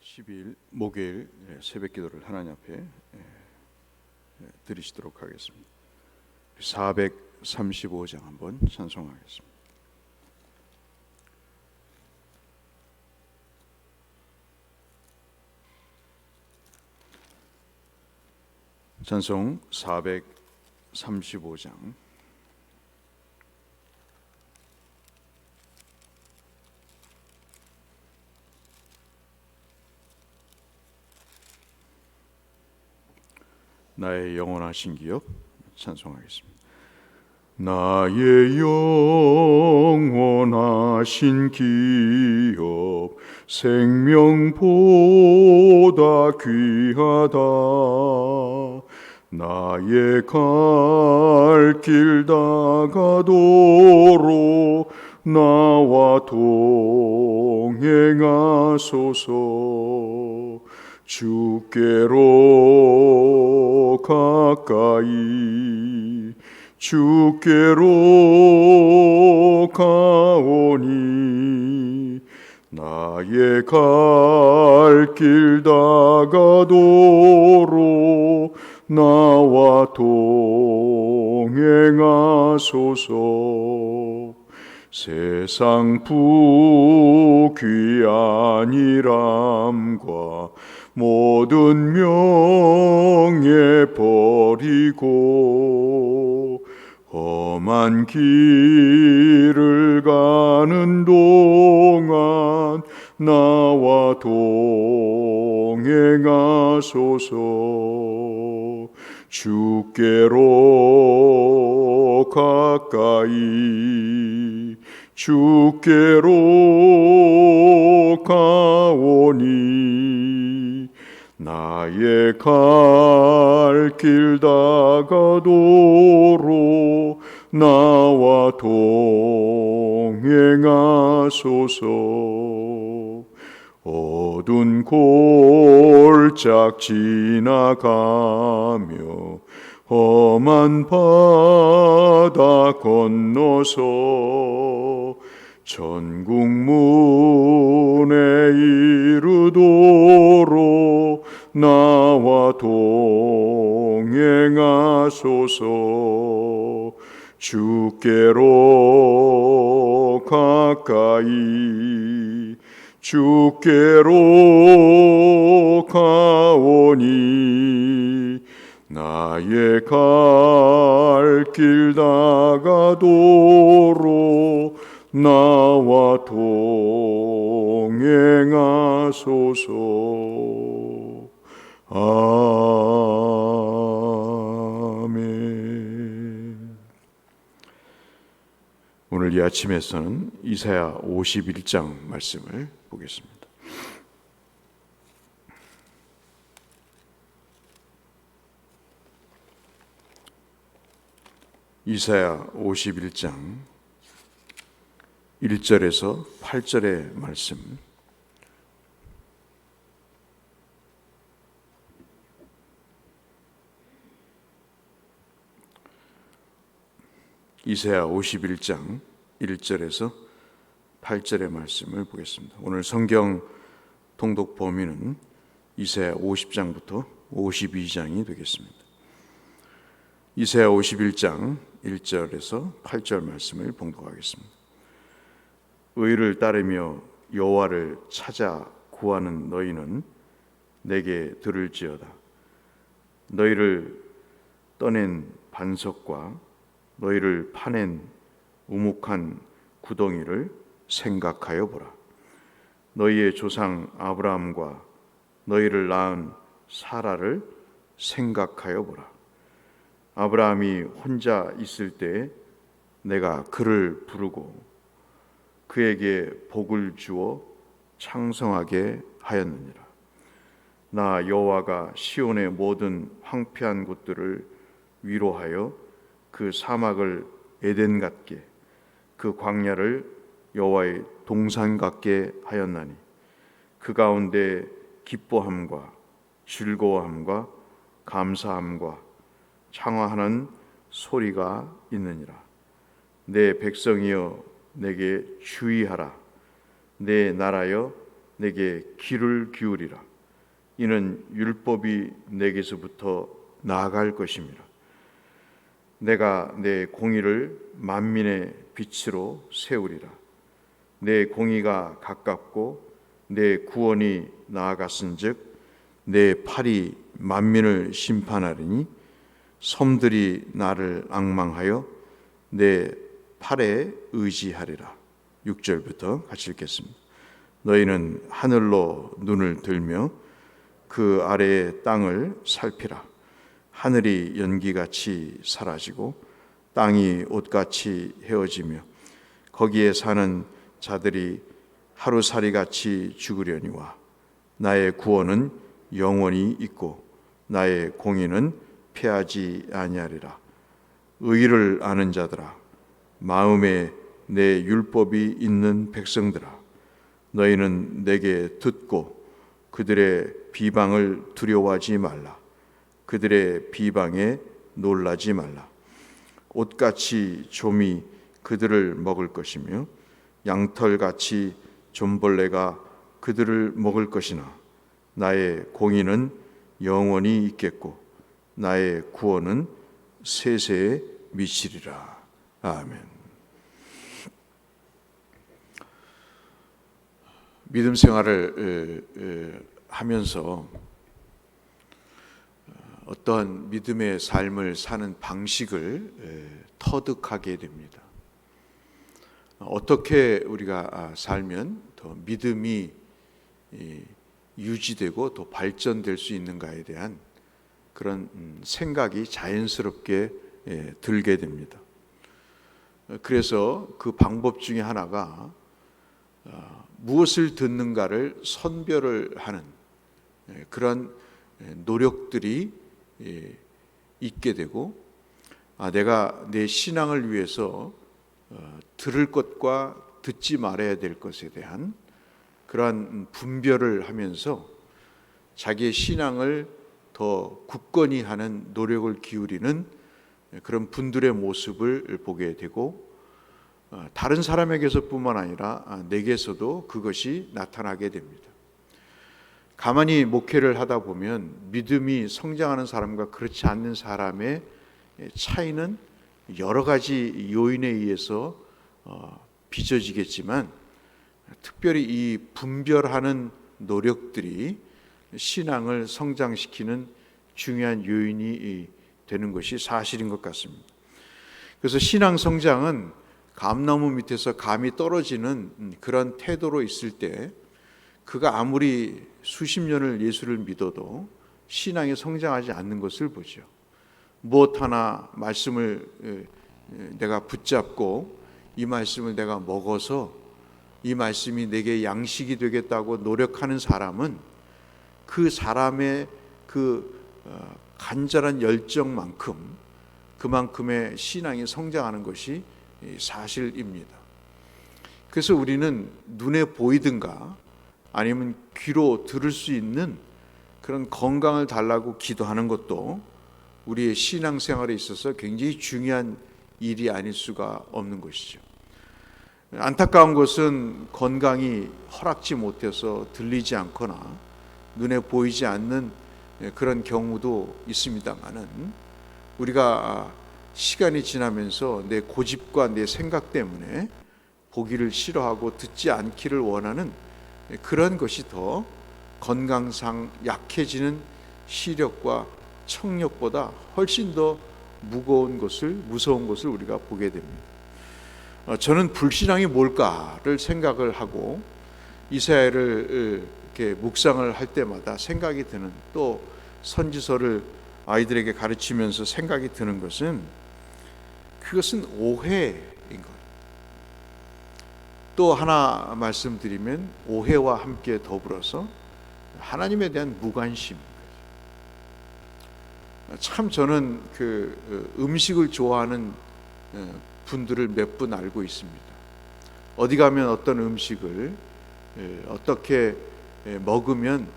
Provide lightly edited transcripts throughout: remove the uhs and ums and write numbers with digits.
12일 목요일 새벽 기도를 하나님 앞에 드리시도록 하겠습니다. 435장 한번 찬송하겠습니다. 찬송 435장. 나의 영원하신 기업 찬송하겠습니다. 나의 영원하신 기업 생명보다 귀하다. 나의 갈 길 다가도록 나와 동행하소서. 주께로 가까이 주께로 가오니 나의 갈 길 다가도록 나와 동행하소서. 세상 부귀한 일함과 모든 명예 버리고 험한 길을 가는 동안 나와 동행하소서. 주께로 가까이 주께로 가오니 나의 갈 길 다가도록 나와 동행하소서. 어두운 골짝 지나가며 험한 바다 건너서 천국 문에 이르도록 나와 동행하소서. 주께로 가까이 주께로 가오니 나의 갈 길 다가도록 나와 동행하소서. 아멘. 오늘 이 아침에서는 이사야 51장 말씀을 보겠습니다. 이사야 51장 1절에서 8절의 말씀. 이사야 51장 1절에서 8절의 말씀을 보겠습니다. 오늘 성경 통독 범위는 이사야 50장부터 52장이 되겠습니다. 이사야 51장 1절에서 8절 말씀을 봉독하겠습니다. 의를 따르며 여호와를 찾아 구하는 너희는 내게 들을지어다. 너희를 떠낸 반석과 너희를 파낸 우묵한 구덩이를 생각하여 보라. 너희의 조상 아브라함과 너희를 낳은 사라를 생각하여 보라. 아브라함이 혼자 있을 때 내가 그를 부르고 그에게 복을 주어 창성하게 하였느니라. 나 여호와가 시온의 모든 황폐한 곳들을 위로하여 그 사막을 에덴 같게 그 광야를 여호와의 동산 같게 하였나니 그 가운데 기뻐함과 즐거워함과 감사함과 창화하는 소리가 있느니라. 내 백성이여 내게 주의하라. 내 나라여 내게 귀를 기울이라. 이는 율법이 내게서부터 나아갈 것임이라. 내가 내 공의를 만민의 빛으로 세우리라. 내 공의가 가깝고 내 구원이 나아갔은즉 내 팔이 만민을 심판하리니 섬들이 나를 앙망하여 내 팔에 의지하리라. 6절부터 같이 읽겠습니다. 너희는 하늘로 눈을 들며 그 아래의 땅을 살피라. 하늘이 연기같이 사라지고 땅이 옷같이 헤어지며 거기에 사는 자들이 하루살이같이 죽으려니와 나의 구원은 영원히 있고 나의 공의는 패하지 아니하리라. 의를 아는 자들아, 마음에 내 율법이 있는 백성들아, 너희는 내게 듣고 그들의 비방을 두려워하지 말라. 그들의 비방에 놀라지 말라. 옷같이 좀이 그들을 먹을 것이며 양털같이 좀벌레가 그들을 먹을 것이나 나의 공의는 영원히 있겠고 나의 구원은 세세에 미치리라. 아멘. 믿음 생활을 하면서 어떤 믿음의 삶을 사는 방식을 터득하게 됩니다. 어떻게 우리가 살면 더 믿음이 유지되고 더 발전될 수 있는가에 대한 그런 생각이 자연스럽게 들게 됩니다. 그래서 그 방법 중에 하나가 무엇을 듣는가를 선별을 하는 그런 노력들이 있게 되고, 내가 내 신앙을 위해서 들을 것과 듣지 말아야 될 것에 대한 그러한 분별을 하면서 자기의 신앙을 더 굳건히 하는 노력을 기울이는 그런 분들의 모습을 보게 되고, 다른 사람에게서뿐만 아니라 내게서도 그것이 나타나게 됩니다. 가만히 목회를 하다 보면 믿음이 성장하는 사람과 그렇지 않는 사람의 차이는 여러 가지 요인에 의해서 빚어지겠지만, 특별히 이 분별하는 노력들이 신앙을 성장시키는 중요한 요인이 되는 것이 사실인 것 같습니다. 그래서 신앙 성장은 감나무 밑에서 감이 떨어지는 그런 태도로 있을 때, 그가 아무리 수십 년을 예수를 믿어도 신앙이 성장하지 않는 것을 보죠. 무엇 하나 말씀을 내가 붙잡고 이 말씀을 내가 먹어서 이 말씀이 내게 양식이 되겠다고 노력하는 사람은 그 사람의 그 간절한 열정만큼 그만큼의 신앙이 성장하는 것이 사실입니다. 그래서 우리는 눈에 보이든가 아니면 귀로 들을 수 있는 그런 건강을 달라고 기도하는 것도 우리의 신앙생활에 있어서 굉장히 중요한 일이 아닐 수가 없는 것이죠. 안타까운 것은 건강이 허락지 못해서 들리지 않거나 눈에 보이지 않는 그런 경우도 있습니다만은, 우리가 시간이 지나면서 내 고집과 내 생각 때문에 보기를 싫어하고 듣지 않기를 원하는 그런 것이 더 건강상 약해지는 시력과 청력보다 훨씬 더 무서운 것을 우리가 보게 됩니다. 저는 불신앙이 뭘까를 생각을 하고 이사야를 이렇게 묵상을 할 때마다 생각이 드는, 또 선지서를 아이들에게 가르치면서 생각이 드는 것은, 그것은 오해인 것. 또 하나 말씀드리면 오해와 함께 더불어서 하나님에 대한 무관심. 참 저는 그 음식을 좋아하는 분들을 몇 분 알고 있습니다. 어디 가면 어떤 음식을 어떻게 먹으면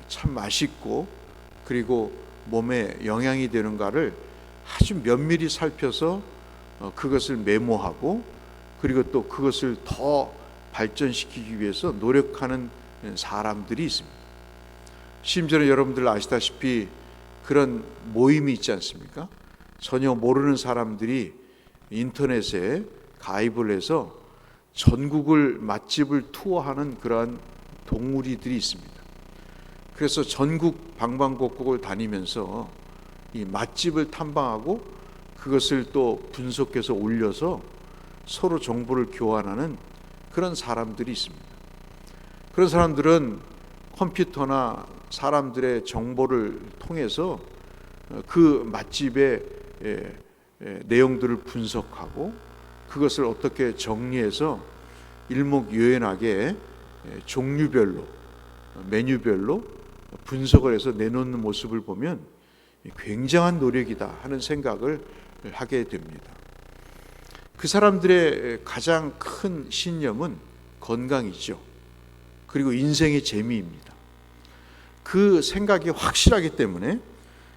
참 맛있고 그리고 몸에 영향이 되는가를 아주 면밀히 살펴서 그것을 메모하고, 그리고 또 그것을 더 발전시키기 위해서 노력하는 사람들이 있습니다. 심지어 여러분들 아시다시피 그런 모임이 있지 않습니까? 전혀 모르는 사람들이 인터넷에 가입을 해서 전국을 맛집을 투어하는 그러한 동무리들이 있습니다. 그래서 전국 방방곡곡을 다니면서 이 맛집을 탐방하고 그것을 또 분석해서 올려서 서로 정보를 교환하는 그런 사람들이 있습니다. 그런 사람들은 컴퓨터나 사람들의 정보를 통해서 그 맛집의 내용들을 분석하고 그것을 어떻게 정리해서 일목요연하게 종류별로 메뉴별로 분석을 해서 내놓는 모습을 보면 굉장한 노력이다 하는 생각을 하게 됩니다. 그 사람들의 가장 큰 신념은 건강이죠. 그리고 인생의 재미입니다. 그 생각이 확실하기 때문에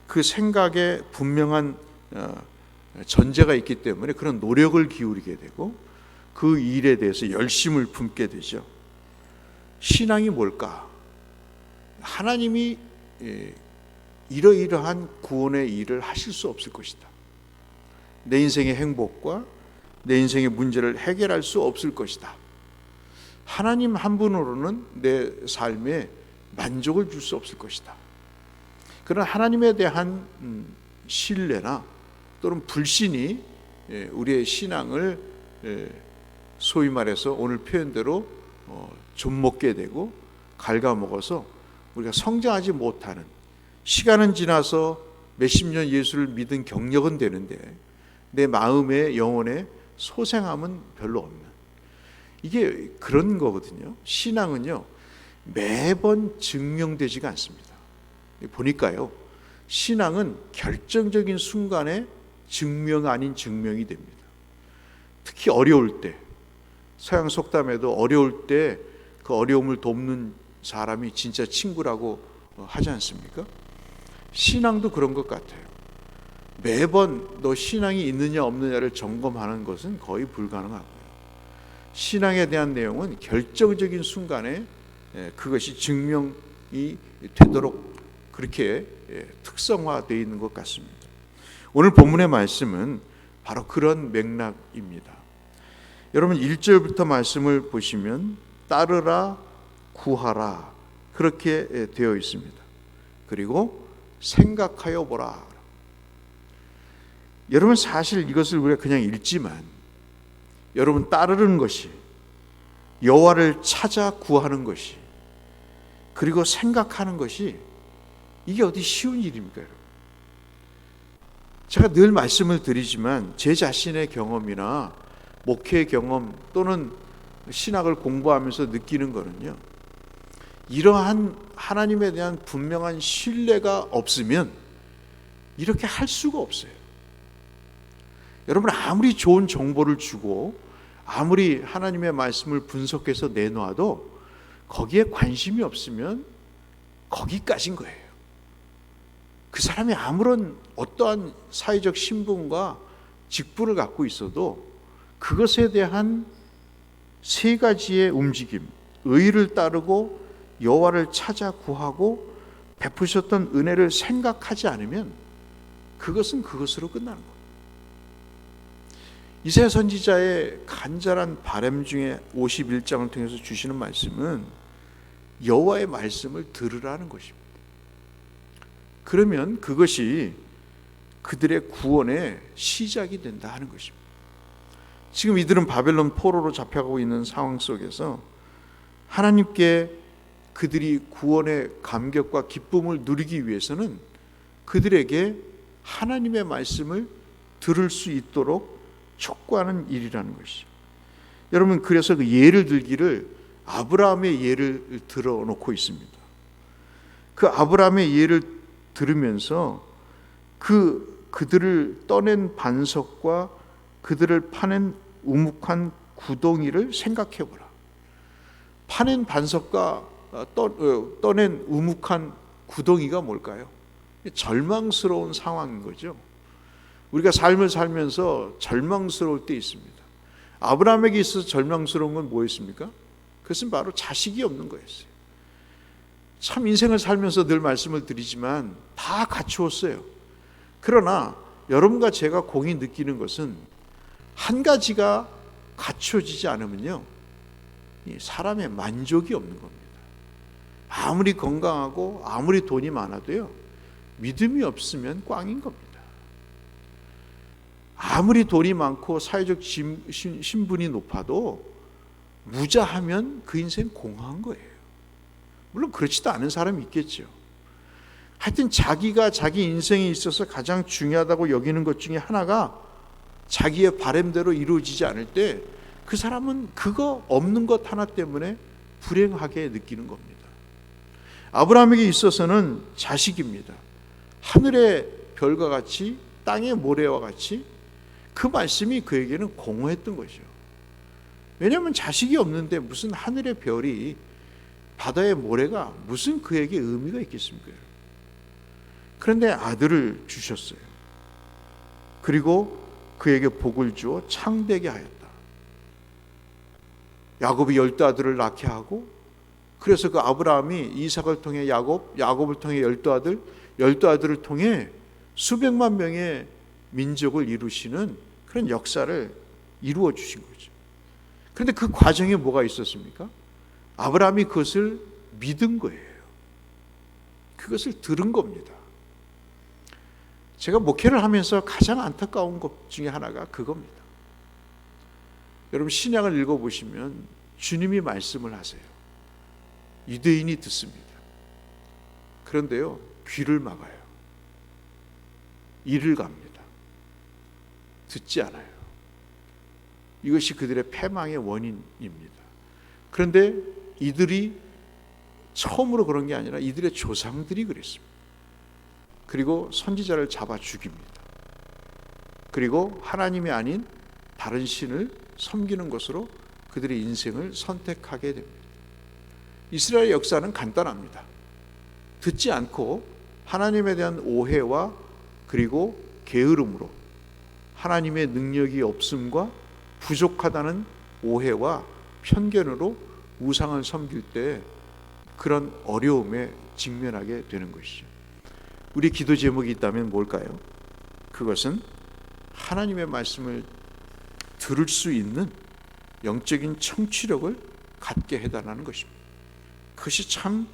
그 생각에 분명한 전제가 있기 때문에 그런 노력을 기울이게 되고 그 일에 대해서 열심을 품게 되죠. 신앙이 뭘까? 하나님이 이러이러한 구원의 일을 하실 수 없을 것이다. 내 인생의 행복과 내 인생의 문제를 해결할 수 없을 것이다. 하나님 한 분으로는 내 삶에 만족을 줄 수 없을 것이다. 그런 하나님에 대한 신뢰나 또는 불신이 우리의 신앙을 소위 말해서 오늘 표현대로 좀먹게 되고 갉아먹어서 우리가 성장하지 못하는, 시간은 지나서 몇십 년 예수를 믿은 경력은 되는데 내 마음의 영혼의 소생함은 별로 없는, 이게 그런 거거든요. 신앙은요 매번 증명되지가 않습니다. 보니까요 신앙은 결정적인 순간에 증명 아닌 증명이 됩니다. 특히 어려울 때, 서양 속담에도 어려울 때 그 어려움을 돕는 사람이 진짜 친구라고 하지 않습니까? 신앙도 그런 것 같아요. 매번 너 신앙이 있느냐 없느냐를 점검하는 것은 거의 불가능하고요. 신앙에 대한 내용은 결정적인 순간에 그것이 증명이 되도록 그렇게 특성화되어 있는 것 같습니다. 오늘 본문의 말씀은 바로 그런 맥락입니다. 여러분 1절부터 말씀을 보시면 따르라 구하라 그렇게 되어 있습니다. 그리고 생각하여 보라. 여러분 사실 이것을 우리가 그냥 읽지만 여러분 따르는 것이, 여호와를 찾아 구하는 것이, 그리고 생각하는 것이 이게 어디 쉬운 일입니까? 여러분? 제가 늘 말씀을 드리지만 제 자신의 경험이나 목회 경험 또는 신학을 공부하면서 느끼는 거는요, 이러한 하나님에 대한 분명한 신뢰가 없으면 이렇게 할 수가 없어요. 여러분 아무리 좋은 정보를 주고 아무리 하나님의 말씀을 분석해서 내놓아도 거기에 관심이 없으면 거기까지인 거예요. 그 사람이 아무런 어떠한 사회적 신분과 직분을 갖고 있어도 그것에 대한 세 가지의 움직임, 의를 따르고 여호와를 찾아 구하고 베푸셨던 은혜를 생각하지 않으면 그것은 그것으로 끝나는 거예요. 이사야 선지자의 간절한 바람 중에 51장을 통해서 주시는 말씀은 여호와의 말씀을 들으라는 것입니다. 그러면 그것이 그들의 구원의 시작이 된다 하는 것입니다. 지금 이들은 바벨론 포로로 잡혀가고 있는 상황 속에서 하나님께 그들이 구원의 감격과 기쁨을 누리기 위해서는 그들에게 하나님의 말씀을 들을 수 있도록 촉구하는 일이라는 것이죠. 여러분 그래서 그 예를 들기를 아브라함의 예를 들어놓고 있습니다. 그 아브라함의 예를 들으면서 그들을 떠낸 반석과 그들을 파낸 우묵한 구덩이를 생각해보라. 파낸 반석과 떠낸 우묵한 구덩이가 뭘까요? 절망스러운 상황인 거죠. 우리가 삶을 살면서 절망스러울 때 있습니다. 아브라함에게 있어서 절망스러운 건 뭐였습니까? 그것은 바로 자식이 없는 거였어요. 참 인생을 살면서 늘 말씀을 드리지만 다 갖추었어요. 그러나 여러분과 제가 공히 느끼는 것은 한 가지가 갖춰지지 않으면요, 사람의 만족이 없는 겁니다. 아무리 건강하고 아무리 돈이 많아도요, 믿음이 없으면 꽝인 겁니다. 아무리 돈이 많고 사회적 신분이 높아도 무자하면 그 인생 공허한 거예요. 물론 그렇지도 않은 사람이 있겠죠. 하여튼 자기가 자기 인생에 있어서 가장 중요하다고 여기는 것 중에 하나가 자기의 바람대로 이루어지지 않을 때 그 사람은 그거 없는 것 하나 때문에 불행하게 느끼는 겁니다. 아브라함에게 있어서는 자식입니다. 하늘의 별과 같이 땅의 모래와 같이 그 말씀이 그에게는 공허했던 거죠. 왜냐하면 자식이 없는데 무슨 하늘의 별이 바다의 모래가 무슨 그에게 의미가 있겠습니까? 그런데 아들을 주셨어요. 그리고 그에게 복을 주어 창대게 하였다. 야곱이 12아들을 낳게 하고, 그래서 그 아브라함이 이삭을 통해 야곱을 통해 12아들을 통해 수백만 명의 민족을 이루시는 그런 역사를 이루어 주신 거죠. 그런데 그 과정에 뭐가 있었습니까? 아브라함이 그것을 믿은 거예요. 그것을 들은 겁니다. 제가 목회를 하면서 가장 안타까운 것 중에 하나가 그겁니다. 여러분, 신약을 읽어보시면 주님이 말씀을 하세요. 유대인이 듣습니다. 그런데요, 귀를 막아요. 이를 갑니다. 듣지 않아요. 이것이 그들의 패망의 원인입니다. 그런데 이들이 처음으로 그런 게 아니라 이들의 조상들이 그랬습니다. 그리고 선지자를 잡아 죽입니다. 그리고 하나님이 아닌 다른 신을 섬기는 것으로 그들의 인생을 선택하게 됩니다. 이스라엘 역사는 간단합니다. 듣지 않고 하나님에 대한 오해와 그리고 게으름으로 하나님의 능력이 없음과 부족하다는 오해와 편견으로 우상을 섬길 때 그런 어려움에 직면하게 되는 것이죠. 우리 기도 제목이 있다면 뭘까요? 그것은 하나님의 말씀을 들을 수 있는 영적인 청취력을 갖게 해달라는 것입니다. 그것이 참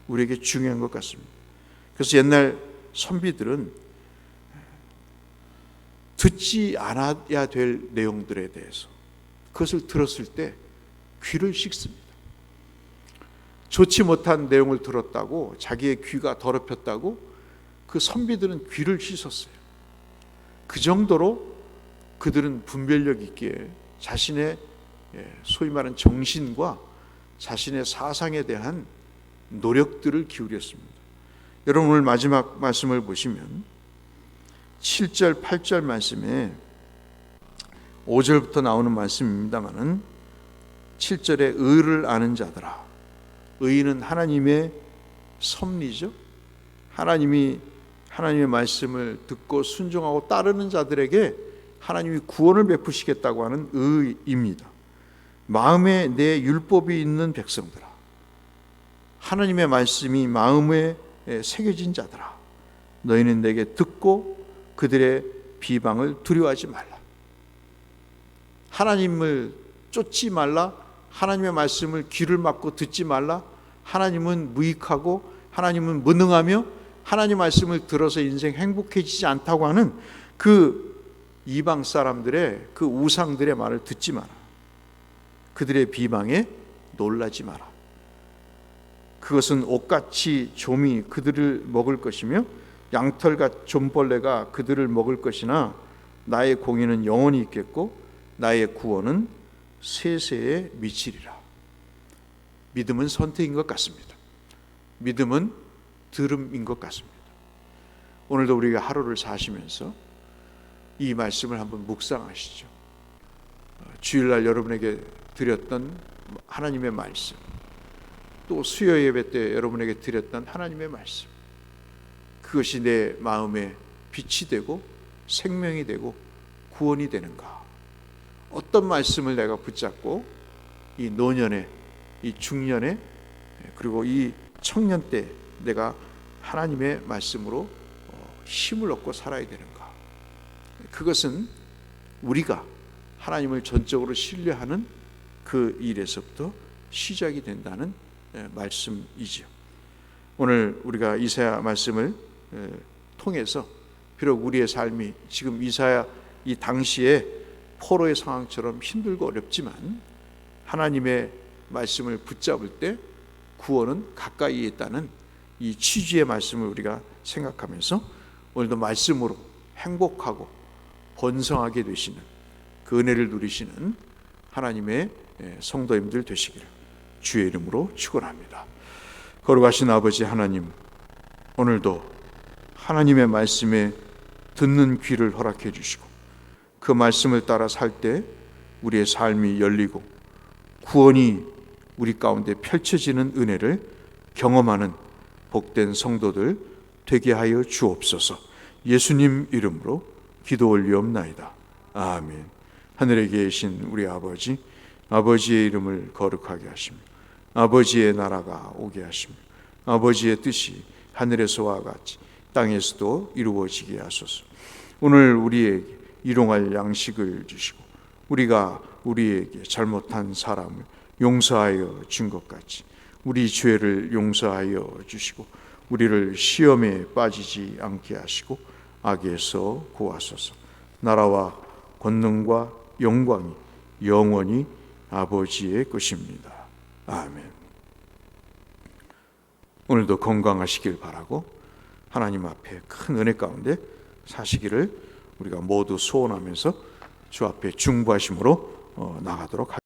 우리에게 중요한 것 같습니다. 그래서 옛날 선비들은 듣지 않아야 될 내용들에 대해서 그것을 들었을 때 귀를 씻습니다. 좋지 못한 내용을 들었다고 자기의 귀가 더럽혔다고 그 선비들은 귀를 씻었어요. 그 정도로 그들은 분별력 있게 자신의 소위 말하는 정신과 자신의 사상에 대한 노력들을 기울였습니다. 여러분, 오늘 마지막 말씀을 보시면 7절, 8절 말씀에 5절부터 나오는 말씀입니다마는 7절에 의를 아는 자들아, 의는 하나님의 섭리죠. 하나님의 말씀을 듣고 순종하고 따르는 자들에게 하나님이 구원을 베푸시겠다고 하는 의입니다. 마음에 내 율법이 있는 백성들아, 하나님의 말씀이 마음에 새겨진 자들아, 너희는 내게 듣고 그들의 비방을 두려워하지 말라. 하나님을 쫓지 말라. 하나님의 말씀을 귀를 막고 듣지 말라. 하나님은 무익하고 하나님은 무능하며 하나님 말씀을 들어서 인생 행복해지지 않다고 하는 그 이방 사람들의 그 우상들의 말을 듣지 마라. 그들의 비방에 놀라지 마라. 그것은 옥같이 좀이 그들을 먹을 것이며 양털같이 좀벌레가 그들을 먹을 것이나 나의 공의는 영원히 있겠고 나의 구원은 세세에 미치리라. 믿음은 선택인 것 같습니다. 믿음은 들음인 것 같습니다. 오늘도 우리가 하루를 사시면서 이 말씀을 한번 묵상하시죠. 주일날 여러분에게 드렸던 하나님의 말씀, 또 수요 예배 때 여러분에게 드렸던 하나님의 말씀, 그것이 내 마음에 빛이 되고 생명이 되고 구원이 되는가? 어떤 말씀을 내가 붙잡고 이 노년에, 이 중년에, 그리고 이 청년 때 내가 하나님의 말씀으로 힘을 얻고 살아야 되는가? 그것은 우리가 하나님을 전적으로 신뢰하는 그 일에서부터 시작이 된다는 말씀이지요. 오늘 우리가 이사야 말씀을 통해서 비록 우리의 삶이 지금 이사야 이 당시에 포로의 상황처럼 힘들고 어렵지만 하나님의 말씀을 붙잡을 때 구원은 가까이에 있다는 이 취지의 말씀을 우리가 생각하면서 오늘도 말씀으로 행복하고 번성하게 되시는 그 은혜를 누리시는 하나님의 성도님들 되시기를 주의 이름으로 축원합니다. 거룩하신 아버지 하나님, 오늘도 하나님의 말씀에 듣는 귀를 허락해 주시고 그 말씀을 따라 살 때 우리의 삶이 열리고 구원이 우리 가운데 펼쳐지는 은혜를 경험하는 복된 성도들 되게 하여 주옵소서. 예수님 이름으로 기도 올리옵나이다. 아멘. 하늘에 계신 우리 아버지, 아버지의 이름을 거룩하게 하시며 아버지의 나라가 오게 하시며 아버지의 뜻이 하늘에서와 같이 땅에서도 이루어지게 하소서. 오늘 우리에게 일용할 양식을 주시고 우리가 우리에게 잘못한 사람을 용서하여 준 것 같이 우리 죄를 용서하여 주시고 우리를 시험에 빠지지 않게 하시고 악에서 구하소서. 나라와 권능과 영광이 영원히 아버지의 것입니다. 아멘. 오늘도 건강하시길 바라고 하나님 앞에 큰 은혜 가운데 사시기를 우리가 모두 소원하면서 주 앞에 중보하심으로 나가도록 하겠습니다.